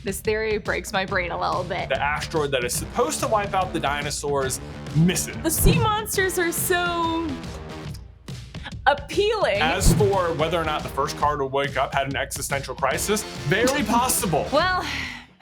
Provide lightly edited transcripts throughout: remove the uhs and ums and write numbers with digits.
This theory breaks my brain a little bit. The asteroid that is supposed to wipe out the dinosaurs misses. The sea monsters are so appealing. As for whether or not the first car to wake up had an existential crisis, very possible. Well,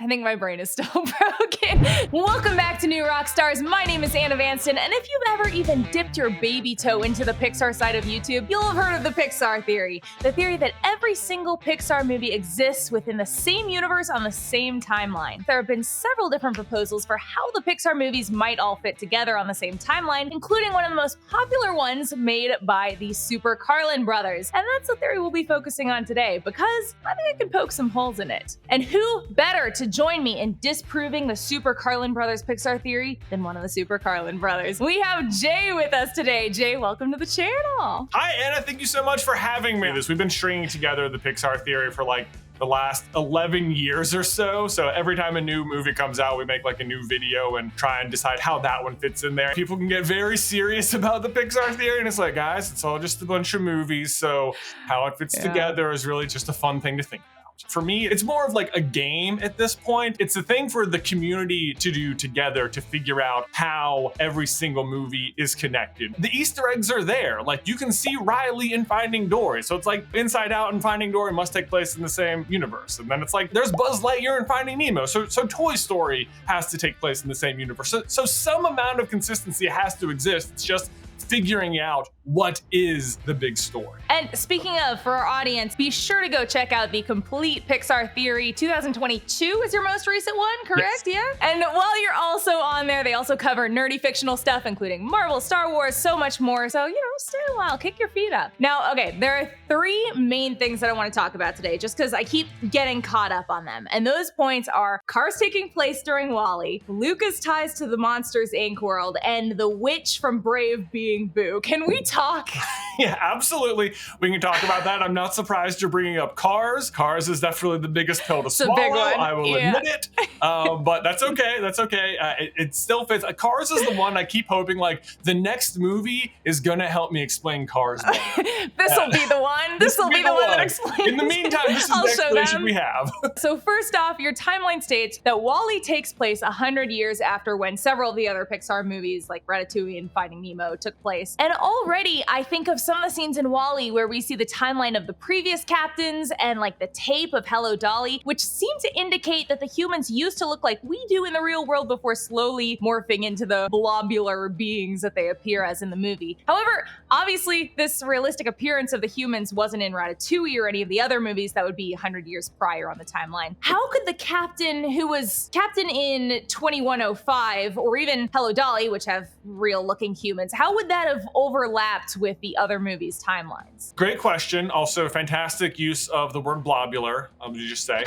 I think my brain is still broken. Welcome back to New Rockstars. My name is Anna Vanston, and if you've ever even dipped your baby toe into the Pixar side of YouTube, you'll have heard of the Pixar Theory. The theory that every single Pixar movie exists within the same universe on the same timeline. There have been several different proposals for how the Pixar movies might all fit together on the same timeline, including one of the most popular ones made by the Super Carlin Brothers. And that's the theory we'll be focusing on today, because I think I can poke some holes in it. And who better to join me in disproving the Super Carlin Brothers Pixar theory than one of the Super Carlin Brothers. We have Jay with us today. Jay, welcome to the channel. Hi, Anna. Thank you so much for having me. We've been stringing together the Pixar theory for like the last 11 years or so. So every time a new movie comes out, we make like a new video and try and decide how that one fits in there. People can get very serious about the Pixar theory, and it's like, guys, it's all just a bunch of movies. So how it fits together is really just a fun thing to think about. For me, it's more of like a game at this point. It's a thing for the community to do together to figure out how every single movie is connected. The Easter eggs are there. Like, you can see Riley in Finding Dory. So it's like Inside Out and Finding Dory must take place in the same universe. And then it's like, there's Buzz Lightyear in Finding Nemo. So Toy Story has to take place in the same universe. So some amount of consistency has to exist. It's just figuring out what is the big story. And speaking of, for our audience, be sure to go check out the complete Pixar Theory. 2022 is your most recent one, correct? Yes. Yeah? And while you're also on there, they also cover nerdy fictional stuff, including Marvel, Star Wars, so much more. So, stay a while, kick your feet up. Now, okay, there are three main things that I want to talk about today, just because I keep getting caught up on them. And those points are cars taking place during WALL-E, Luca's ties to the Monsters, Inc. world, and the witch from Brave being Boo. Can we talk? Yeah, absolutely. We can talk about that. I'm not surprised you're bringing up Cars. Cars is definitely the biggest pill to swallow. Big one. I will admit it. But that's okay. That's okay. It still fits. Cars is the one I keep hoping, like, the next movie is going to help me explain Cars. This will be the one. This will be the one that explains. In the meantime, this is the explanation we have. So first off, your timeline states that WALL-E takes place 100 years after when several of the other Pixar movies like Ratatouille and Finding Nemo took place. And already I think of some of the scenes in WALL-E where we see the timeline of the previous captains and like the tape of Hello Dolly, which seem to indicate that the humans used to look like we do in the real world before slowly morphing into the blobular beings that they appear as in the movie. However, obviously this realistic appearance of the humans wasn't in Ratatouille or any of the other movies that would be 100 years prior on the timeline. How could the captain who was captain in 2105 or even Hello Dolly, which have real looking humans, how would that have overlapped with the other movies' timelines? Great question. Also, fantastic use of the word blobular, did you just say?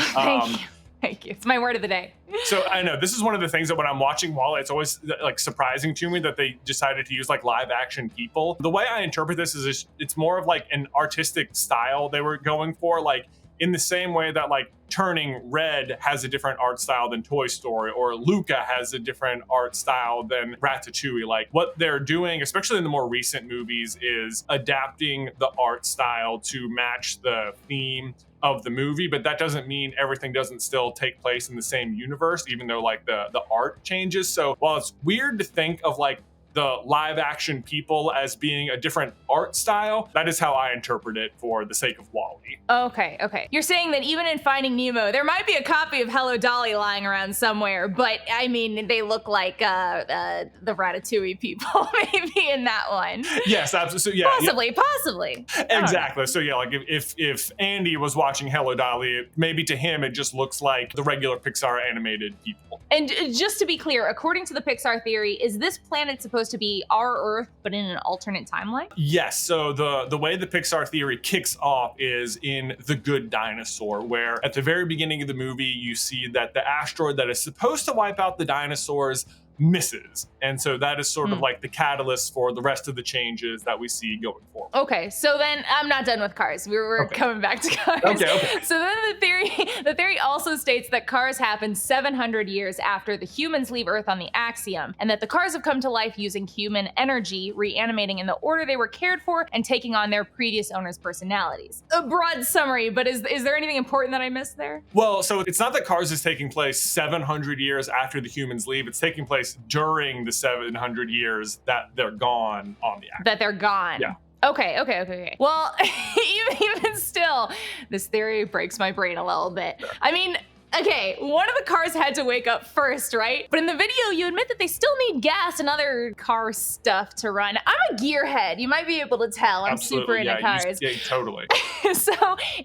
Thank you. It's my word of the day. So I know this is one of the things that when I'm watching WALL-E, it's always like surprising to me that they decided to use like live action people. The way I interpret this is it's more of like an artistic style they were going for, like in the same way that like Turning Red has a different art style than Toy Story, or Luca has a different art style than Ratatouille. Like what they're doing, especially in the more recent movies, is adapting the art style to match the theme of the movie, but that doesn't mean everything doesn't still take place in the same universe, even though like the art changes. So while it's weird to think of like the live action people as being a different art style, that is how I interpret it for the sake of WALL-E. Okay. You're saying that even in Finding Nemo, there might be a copy of Hello Dolly lying around somewhere, but I mean, they look like the Ratatouille people maybe in that one. Yes, absolutely. Yeah, Possibly. Exactly. So yeah, like if Andy was watching Hello Dolly, maybe to him it just looks like the regular Pixar animated people. And just to be clear, according to the Pixar theory, is this planet supposed to be our Earth, but in an alternate timeline? Yes. So the way the Pixar theory kicks off is in The Good Dinosaur, where at the very beginning of the movie, you see that the asteroid that is supposed to wipe out the dinosaurs misses. And so that is sort of like the catalyst for the rest of the changes that we see going forward. Okay, so then I'm not done with cars. We're coming back to cars. Okay. So then the theory also states that cars happen 700 years after the humans leave Earth on the Axiom, and that the cars have come to life using human energy, reanimating in the order they were cared for and taking on their previous owners' personalities. A broad summary, but is there anything important that I missed there? Well, so it's not that Cars is taking place 700 years after the humans leave. It's taking place during the 700 years that they're gone on the Axiom. That they're gone. Yeah. Okay. Well, even still, this theory breaks my brain a little bit. Sure. I mean, okay, one of the cars had to wake up first, right? But in the video, you admit that they still need gas and other car stuff to run. I'm a gearhead. You might be able to tell. I'm super into cars. Yeah, totally. So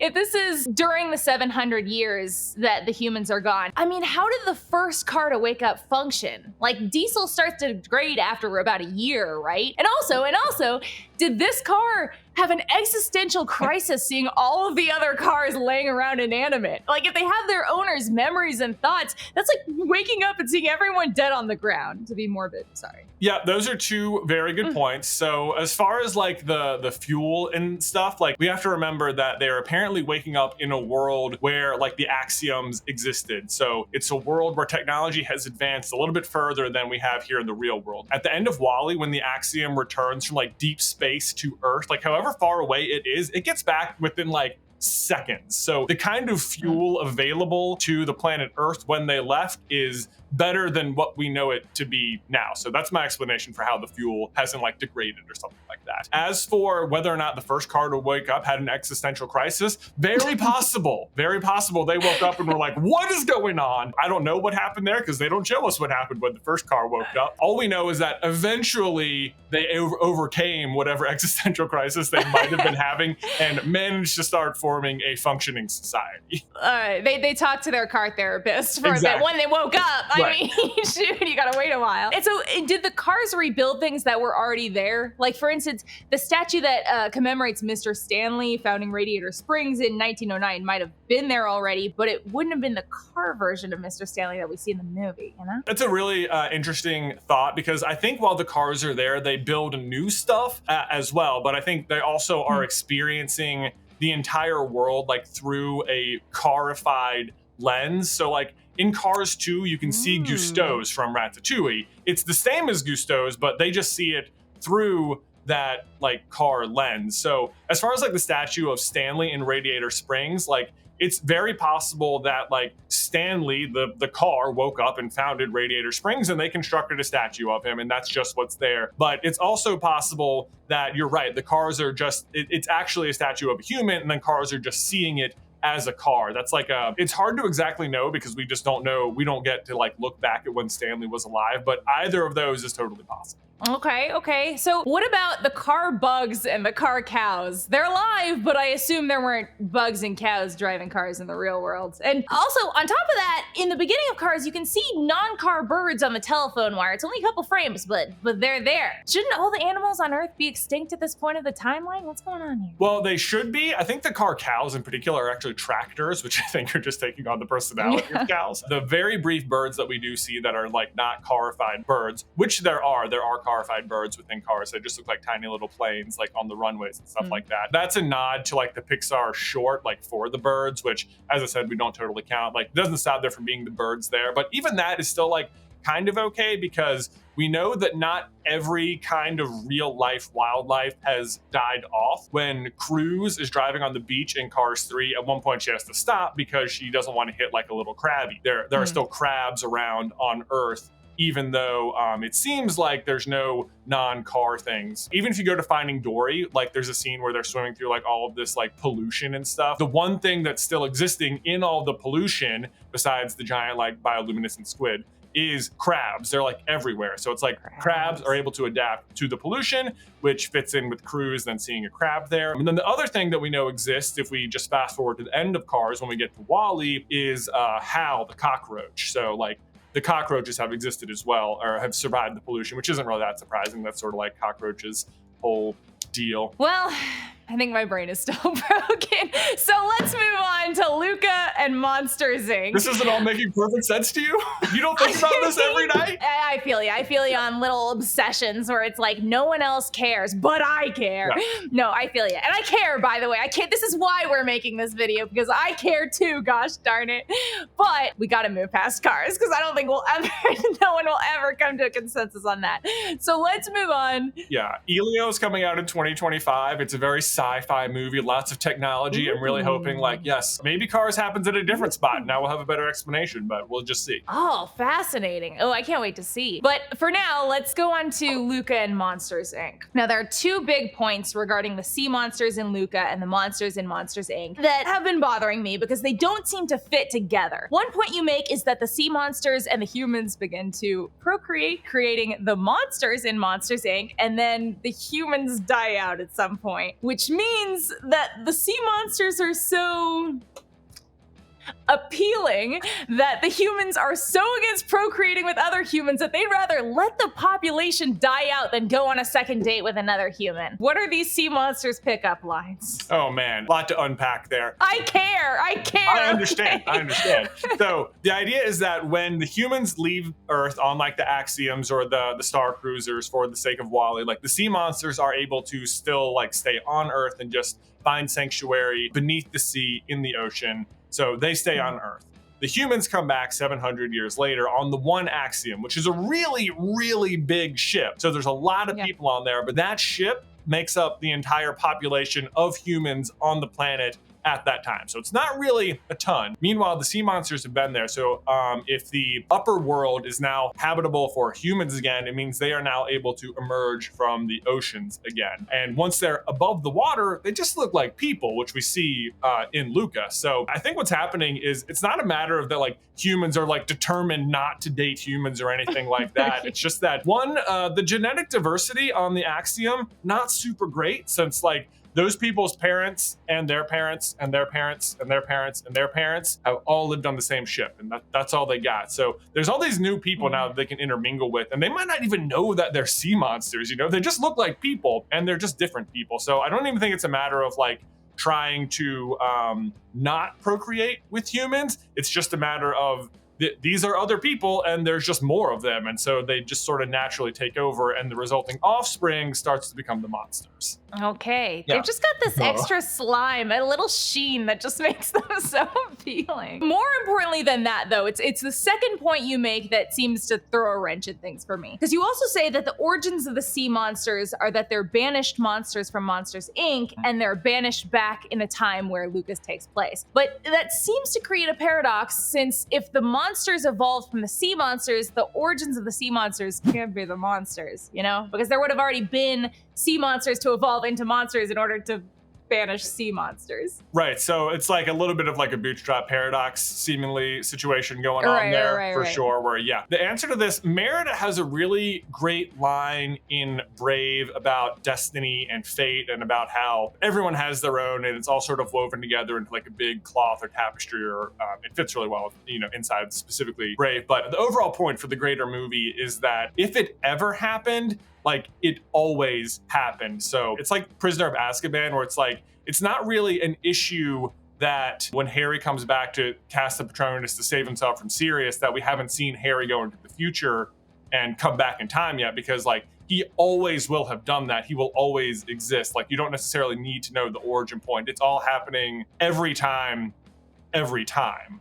if this is during the 700 years that the humans are gone, I mean, how did the first car to wake up function? Like, diesel starts to degrade after about a year, right? And also, did this car have an existential crisis seeing all of the other cars laying around inanimate? Like, if they have their owners' memories and thoughts, that's like waking up and seeing everyone dead on the ground, to be morbid. Sorry. Yeah, those are two very good points. So as far as like the fuel and stuff, like we have to remember that they're apparently waking up in a world where like the axioms existed. So it's a world where technology has advanced a little bit further than we have here in the real world. At the end of WALL-E, when the axiom returns from like deep space to Earth, like however far away it is, it gets back within like seconds. So the kind of fuel available to the planet Earth when they left is better than what we know it to be now. So that's my explanation for how the fuel hasn't like degraded or something like that. As for whether or not the first car to wake up had an existential crisis, very possible. Very possible they woke up and were like, what is going on? I don't know what happened there because they don't show us what happened when the first car woke up. All we know is that eventually they overcame whatever existential crisis they might have been having and managed to start forming a functioning society. They talked to their car therapist for a bit when they woke up. I mean, shoot, you gotta wait a while. And so did the cars rebuild things that were already there? Like, for instance, the statue that commemorates Mr. Stanley founding Radiator Springs in 1909 might have been there already, but it wouldn't have been the car version of Mr. Stanley that we see in the movie, you know? That's a really interesting thought, because I think while the cars are there, they build new stuff as well, but I think they also are experiencing the entire world like through a carified lens. So like in Cars 2, you can see Gusteau's from Ratatouille. It's the same as Gusteau's, but they just see it through that like car lens. So as far as like the statue of Stanley in Radiator Springs, like it's very possible that like Stanley, the car, woke up and founded Radiator Springs and they constructed a statue of him and that's just what's there. But it's also possible that you're right, the cars are just, it's actually a statue of a human and then cars are just seeing it as a car. That's like it's hard to exactly know because we just don't know. We don't get to like look back at when Stanley was alive, but either of those is totally possible. Okay. So what about the car bugs and the car cows? They're alive, but I assume there weren't bugs and cows driving cars in the real world. And also, on top of that, in the beginning of Cars, you can see non-car birds on the telephone wire. It's only a couple frames, but they're there. Shouldn't all the animals on Earth be extinct at this point of the timeline? What's going on here? Well, they should be. I think the car cows in particular are actually tractors, which I think are just taking on the personality of cows. The very brief birds that we do see that are like not carified birds, which there are carified birds within cars. They just look like tiny little planes like on the runways and stuff like that. That's a nod to like the Pixar short like For the Birds, which as I said, we don't totally count. Like it doesn't stop there from being the birds there, but even that is still like kind of okay because we know that not every kind of real life wildlife has died off. When Cruz is driving on the beach in Cars 3, at one point she has to stop because she doesn't want to hit like a little crabby. There are still crabs around on Earth, even though it seems like there's no non-car things. Even if you go to Finding Dory, like there's a scene where they're swimming through like all of this like pollution and stuff. The one thing that's still existing in all the pollution, besides the giant like bioluminescent squid, is crabs. They're like everywhere. So it's like crabs are able to adapt to the pollution, which fits in with Cruz then seeing a crab there. And then the other thing that we know exists, if we just fast forward to the end of Cars when we get to WALL-E, is Hal the cockroach. So like the cockroaches have existed as well, or have survived the pollution, which isn't really that surprising. That's sort of like cockroaches' whole deal. Well, I think my brain is still broken. So let's move on to Luca and Monsters, Inc. This isn't all making perfect sense to you? You don't think about this every night? I feel you. I feel you on little obsessions where it's like no one else cares, but I care. Yeah. No, I feel you. And I care, by the way. I care. This is why we're making this video, because I care too, gosh darn it. But we got to move past cars because I don't think no one will ever come to a consensus on that. So let's move on. Yeah. Elio's coming out in 2025. It's a very sci-fi movie, lots of technology. I'm really hoping, like, yes, maybe Cars happens at a different spot. Now we'll have a better explanation, but we'll just see. Oh, fascinating. Oh, I can't wait to see. But for now, let's go on to Luca and Monsters, Inc. Now, there are two big points regarding the sea monsters in Luca and the monsters in Monsters, Inc. that have been bothering me because they don't seem to fit together. One point you make is that the sea monsters and the humans begin to procreate, creating the monsters in Monsters, Inc., and then the humans die out at some point, which means that the sea monsters are so appealing that the humans are so against procreating with other humans that they'd rather let the population die out than go on a second date with another human. What are these sea monsters pickup lines? Oh man, a lot to unpack there. I care. I understand. So the idea is that when the humans leave Earth on like the Axioms or the Star Cruisers for the sake of Wally, like the sea monsters are able to still like stay on Earth and just find sanctuary beneath the sea in the ocean. So they stay on Earth. The humans come back 700 years later on the one Axiom, which is a really, really big ship. So there's a lot of people on there, but that ship makes up the entire population of humans on the planet at that time. So it's not really a ton. Meanwhile, the sea monsters have been there. So if the upper world is now habitable for humans again, it means they are now able to emerge from the oceans again. And once they're above the water, they just look like people, which we see in Luca. So I think what's happening is it's not a matter of that like humans are like determined not to date humans or anything like that. It's just that one, the genetic diversity on the Axiom, not super great since like those people's parents and their parents and their parents and their parents and their parents have all lived on the same ship, and that's all they got. So there's all these new people now that they can intermingle with, and they might not even know that they're sea monsters, you know? They just look like people, and they're just different people. So I don't even think it's a matter of like trying to not procreate with humans. It's just a matter of these are other people and there's just more of them. And so they just sort of naturally take over and the resulting offspring starts to become the monsters. Okay. Yeah. They've just got this extra slime, a little sheen that just makes them so appealing. More importantly than that, though, it's the second point you make that seems to throw a wrench in things for me. Because you also say that the origins of the sea monsters are that they're banished monsters from Monsters, Inc., and they're banished back in a time where Lucas takes place. But that seems to create a paradox, since if the monsters evolved from the sea monsters, the origins of the sea monsters can't be the monsters, you know? Because there would have already been sea monsters to evolve into monsters in order to banish sea monsters. Right, so it's like a little bit of like a bootstrap paradox seemingly situation going on there for sure, where the answer to this, Merida has a really great line in Brave about destiny and fate and about how everyone has their own and it's all sort of woven together into like a big cloth or tapestry, or it fits really well, you know, inside specifically Brave. But the overall point for the greater movie is that if it ever happened, like it always happened. So it's like Prisoner of Azkaban, where it's like, it's not really an issue that when Harry comes back to cast the Patronus to save himself from Sirius, that we haven't seen Harry go into the future and come back in time yet, because like he always will have done that. He will always exist. Like you don't necessarily need to know the origin point. It's all happening every time.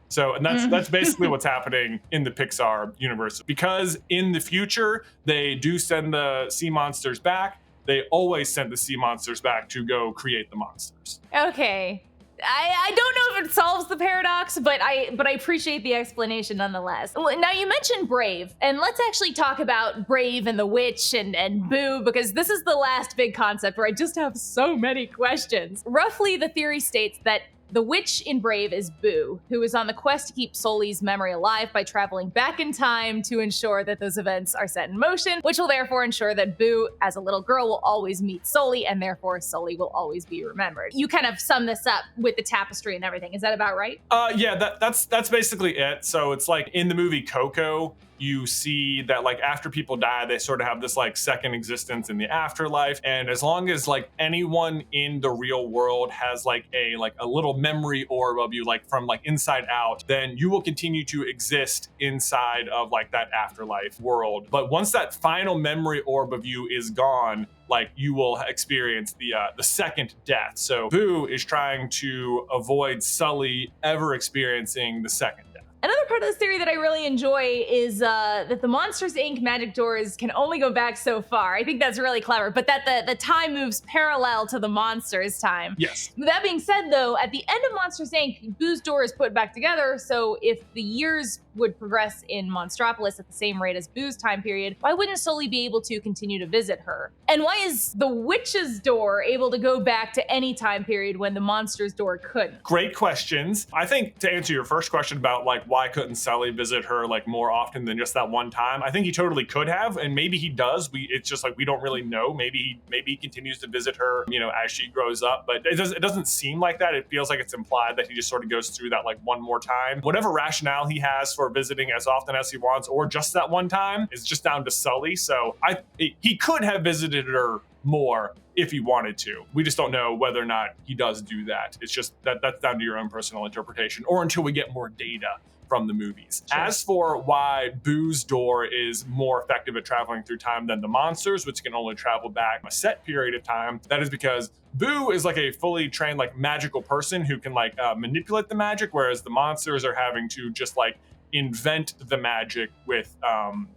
So, and that's basically what's happening in the Pixar universe. Because in the future, they do send the sea monsters back. They always send the sea monsters back to go create the monsters. Okay. I don't know if it solves the paradox, but I appreciate the explanation nonetheless. Now you mentioned Brave, and let's actually talk about Brave and the witch and Boo, because this is the last big concept where I just have so many questions. Roughly, the theory states that the witch in Brave is Boo, who is on the quest to keep Sully's memory alive by traveling back in time to ensure that those events are set in motion, which will therefore ensure that Boo, as a little girl, will always meet Sully, and therefore Sully will always be remembered. You kind of sum this up with the tapestry and everything. Is that about right? Yeah, that's basically it. So it's like in the movie Coco, you see that like after people die, they sort of have this like second existence in the afterlife. And as long as like anyone in the real world has like a little memory orb of you, like from like inside out, then you will continue to exist inside of like that afterlife world. But once that final memory orb of you is gone, like you will experience the second death. So Boo is trying to avoid Sully ever experiencing the second death. Another part of this theory that I really enjoy is that the Monsters, Inc. magic doors can only go back so far. I think that's really clever, but that the time moves parallel to the Monsters' time. Yes. That being said, though, at the end of Monsters, Inc., Boo's door is put back together, so if the years would progress in Monstropolis at the same rate as Boo's time period, why wouldn't Sully be able to continue to visit her? And why is the Witch's door able to go back to any time period when the Monsters' door couldn't? Great questions. I think to answer your first question about like why couldn't Sully visit her like more often than just that one time, I think he totally could have, and maybe he does. It's just like we don't really know. Maybe he continues to visit her, you know, as she grows up, but it doesn't seem like that. It feels like it's implied that he just sort of goes through that like one more time. Whatever rationale he has for visiting as often as he wants, or just that one time, is just down to Sully. So he could have visited her more if he wanted to. We just don't know whether or not he does do that. It's just that's down to your own personal interpretation, or until we get more data from the movies. Sure. As for why Boo's door is more effective at traveling through time than the monsters, which can only travel back a set period of time, that is because Boo is like a fully trained like magical person who can like manipulate the magic, whereas the monsters are having to just like invent the magic with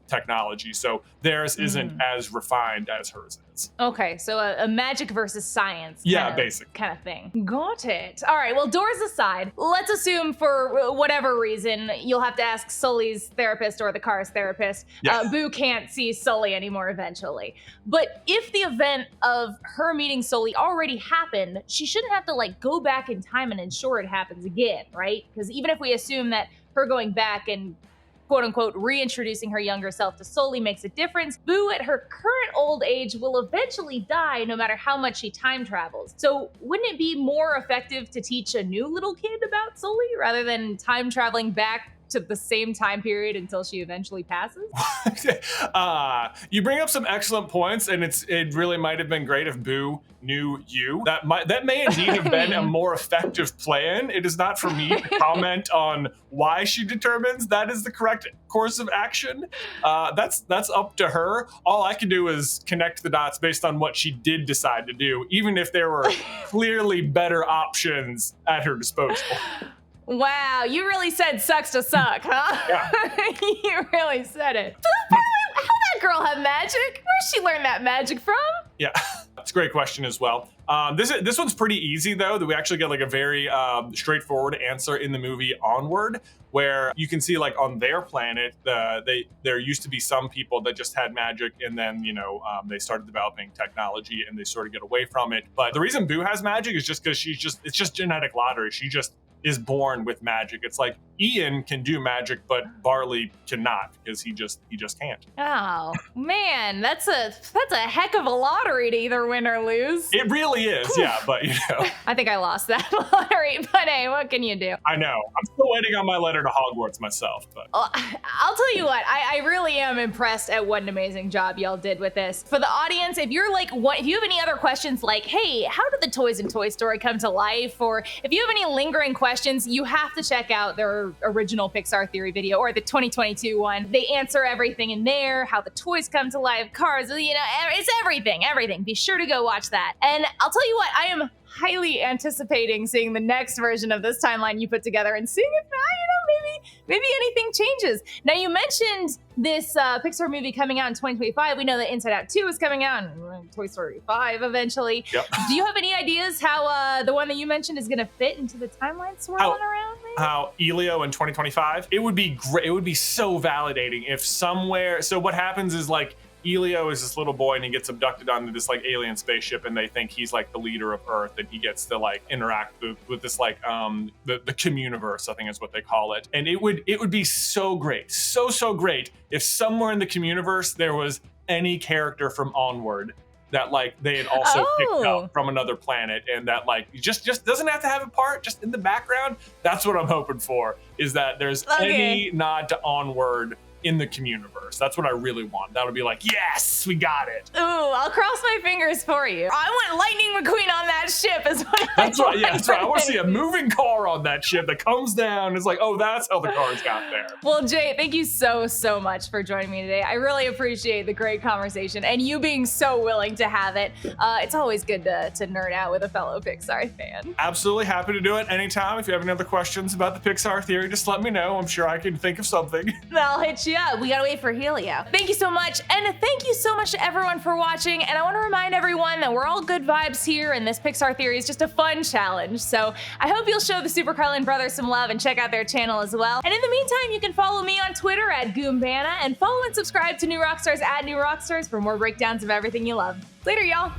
technology. So theirs isn't as refined as hers is. Okay, so a magic versus science kind of thing. Got it. All right, well, doors aside, let's assume for whatever reason, you'll have to ask Sully's therapist or the car's therapist. Yeah. Boo can't see Sully anymore eventually. But if the event of her meeting Sully already happened, she shouldn't have to like go back in time and ensure it happens again, right? Because even if we assume that her going back and quote-unquote reintroducing her younger self to Sully makes a difference, Boo at her current old age will eventually die no matter how much she time travels. So wouldn't it be more effective to teach a new little kid about Sully rather than time traveling back to the same time period until she eventually passes? You bring up some excellent points, and it really might have been great if Boo knew you. That may indeed have been a more effective plan. It is not for me to comment on why she determines that is the correct course of action. That's up to her. All I can do is connect the dots based on what she did decide to do, even if there were clearly better options at her disposal. Wow, you really said sucks to suck, huh? Yeah. You really said it. How that girl have magic? Where'd she learn that magic from? Yeah, that's a great question as well. This one's pretty easy though, that we actually get like a very straightforward answer in the movie Onward, where you can see like on their planet, there used to be some people that just had magic, and then they started developing technology and they sort of get away from it. But the reason Boo has magic is just because it's just genetic lottery. She just is born with magic. It's like Ian can do magic, but Barley cannot because he just can't. Oh man, that's a heck of a lottery to either win or lose. It really is, yeah, but I think I lost that lottery, but hey, what can you do? I know. I'm still waiting on my letter to Hogwarts myself, but I'll tell you what, I really am impressed at what an amazing job y'all did with this. For the audience, if you're like, if you have any other questions like, hey, how did the toys in Toy Story come to life? Or if you have any lingering questions, you have to check out their original Pixar Theory video or the 2022 one. They answer everything in there, how the toys come to life, cars, it's everything. Be sure to go watch that. And I'll tell you what, I am highly anticipating seeing the next version of this timeline you put together and seeing if maybe anything changes. Now, you mentioned this Pixar movie coming out in 2025. We know that Inside Out 2 is coming out and Toy Story 5 eventually. Yep. Do you have any ideas how the one that you mentioned is going to fit into the timeline swirling around? Maybe? How Elio in 2025? It would be great. It would be so validating if somewhere. So what happens is like Elio is this little boy and he gets abducted onto this like alien spaceship, and they think he's like the leader of Earth, and he gets to like interact with this like the Communiverse, I think is what they call it. And it would be so great, so great if somewhere in the Communiverse there was any character from Onward that like they had also picked up from another planet, and that like just doesn't have to have a part, just in the background. That's what I'm hoping for, is that there's any nod to Onward in the Communiverse. That's what I really want. That would be like, yes, we got it. Ooh, I'll cross my fingers for you. I want Lightning McQueen on that ship is what That's I right. Yeah, that's right. I want to see a moving car on that ship that comes down. It's like, oh, that's how the cars got there. Well, Jay, thank you so much for joining me today. I really appreciate the great conversation and you being so willing to have it. It's always good to nerd out with a fellow Pixar fan. Absolutely happy to do it anytime. If you have any other questions about the Pixar Theory, just let me know. I'm sure I can think of something. I'll hit you up. We gotta wait for Helio. Thank you so much, and thank you so much to everyone for watching, and I want to remind everyone that we're all good vibes here, and this Pixar Theory is just a fun challenge, so I hope you'll show the Super Carlin Brothers some love and check out their channel as well. And in the meantime, you can follow me on Twitter at Goombana, and follow and subscribe to New Rockstars at New Rockstars for more breakdowns of everything you love. Later, y'all!